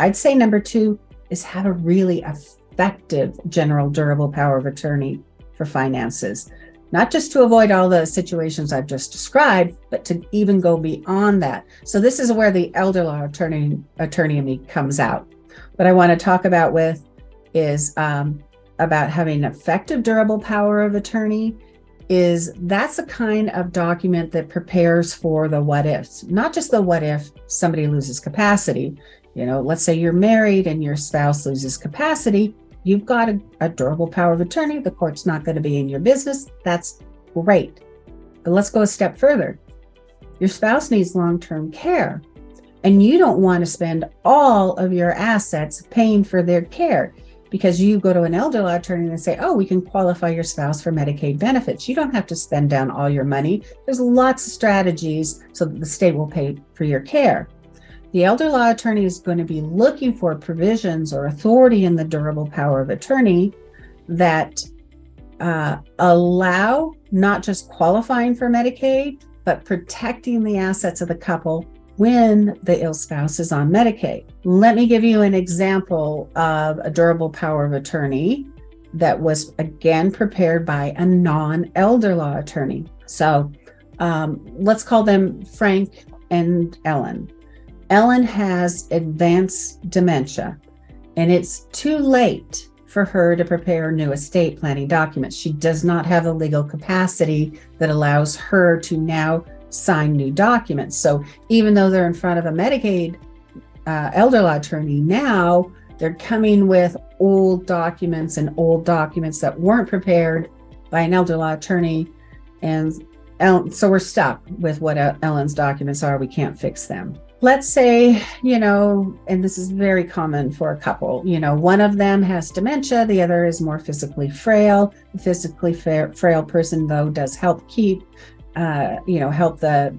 I'd say number 2 is have a really effective general durable power of attorney for finances, not just to avoid all the situations I've just described, but to even go beyond that. So this is where the elder law attorney in me comes out. What I want to talk about with is about having effective durable power of attorney. That's a kind of document that prepares for the what ifs, not just the what if somebody loses capacity. Let's say you're married and your spouse loses capacity. You've got a durable power of attorney. The court's not going to be in your business. That's great. But let's go a step further. Your spouse needs long-term care, and you don't want to spend all of your assets paying for their care, because you go to an elder law attorney and say, oh, we can qualify your spouse for Medicaid benefits. You don't have to spend down all your money. There's lots of strategies so that the state will pay for your care. The elder law attorney is going to be looking for provisions or authority in the durable power of attorney that allow not just qualifying for Medicaid, but protecting the assets of the couple when the ill spouse is on Medicaid. Let me give you an example of a durable power of attorney that was, again, prepared by a non-elder law attorney. So let's call them Frank and Ellen. Ellen has advanced dementia, and it's too late for her to prepare new estate planning documents. She does not have the legal capacity that allows her to now sign new documents. So even though they're in front of a Medicaid elder law attorney now, they're coming with old documents that weren't prepared by an elder law attorney. And so we're stuck with what Ellen's documents are. We can't fix them. Let's say, and this is very common for a couple, one of them has dementia, the other is more physically frail. The physically frail person, though, does help help the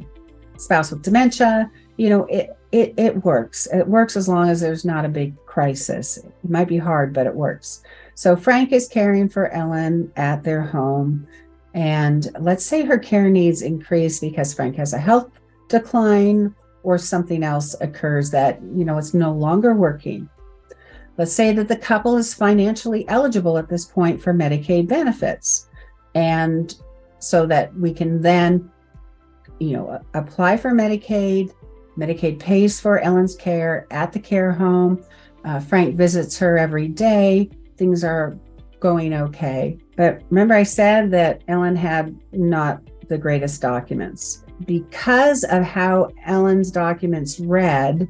spouse with dementia. It works. It works as long as there's not a big crisis. It might be hard, but it works. So Frank is caring for Ellen at their home. And let's say her care needs increase because Frank has a health decline or something else occurs that, it's no longer working. Let's say that the couple is financially eligible at this point for Medicaid benefits. And so that we can then, apply for Medicaid. Medicaid pays for Ellen's care at the care home. Frank visits her every day. Things are going okay. But remember I said that Ellen had not the greatest documents. Because of how Ellen's documents read,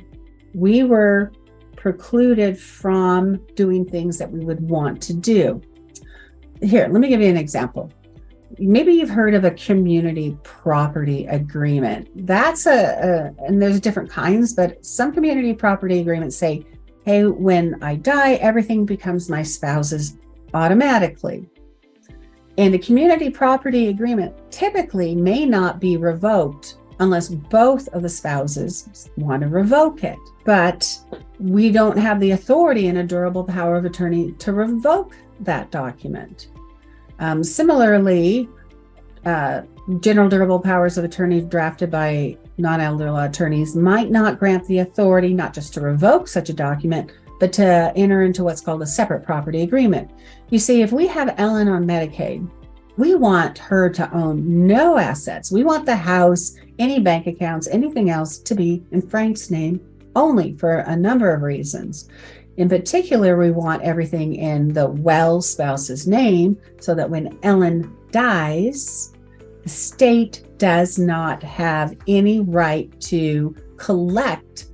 we were precluded from doing things that we would want to do. Here, let me give you an example. Maybe you've heard of a community property agreement. That's and there's different kinds, but some community property agreements say, hey, when I die, everything becomes my spouse's automatically. And a community property agreement typically may not be revoked unless both of the spouses want to revoke it. But we don't have the authority in a durable power of attorney to revoke that document. Similarly, general durable powers of attorney drafted by non-elder law attorneys might not grant the authority not just to revoke such a document, but to enter into what's called a separate property agreement. You see, if we have Ellen on Medicaid, we want her to own no assets. We want the house, any bank accounts, anything else to be in Frank's name only for a number of reasons. In particular, we want everything in the well spouse's name so that when Ellen dies, the state does not have any right to collect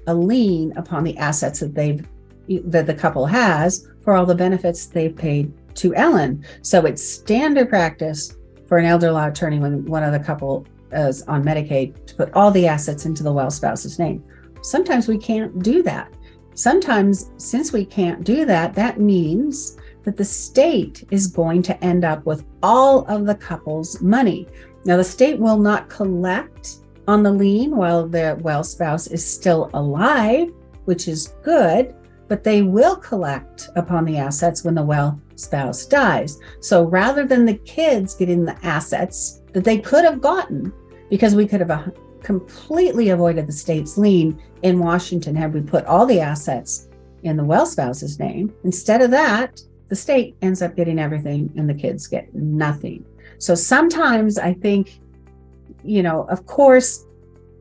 a lien upon the assets that the couple has for all the benefits they've paid to Ellen. So it's standard practice for an elder law attorney when one of the couple is on Medicaid to put all the assets into the well spouse's name. Sometimes we can't do that. Sometimes, since we can't do that, that means that the state is going to end up with all of the couple's money. Now, the state will not collect on the lien while the well spouse is still alive, which is good, but they will collect upon the assets when the well spouse dies. So rather than the kids getting the assets that they could have gotten, because we could have completely avoided the state's lien in Washington had we put all the assets in the well spouse's name. Instead of that, the state ends up getting everything and the kids get nothing. So sometimes I think, of course,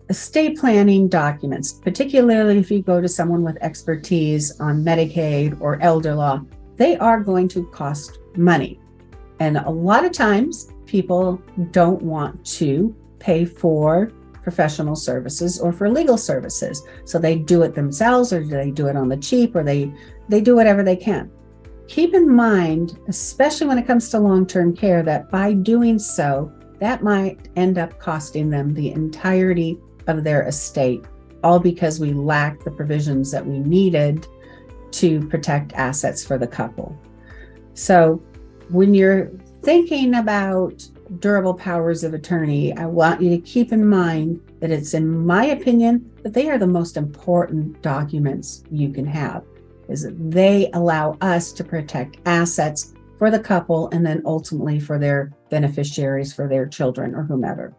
estate planning documents, particularly if you go to someone with expertise on Medicaid or elder law, they are going to cost money. And a lot of times people don't want to pay for professional services or for legal services. So they do it themselves, or they do it on the cheap, or they do whatever they can. Keep in mind, especially when it comes to long-term care, that by doing so, that might end up costing them the entirety of their estate, all because we lacked the provisions that we needed to protect assets for the couple. So when you're thinking about durable powers of attorney, I want you to keep in mind that it's, in my opinion, that they are the most important documents you can have, is that they allow us to protect assets for the couple and then ultimately for their beneficiaries, for their children or whomever.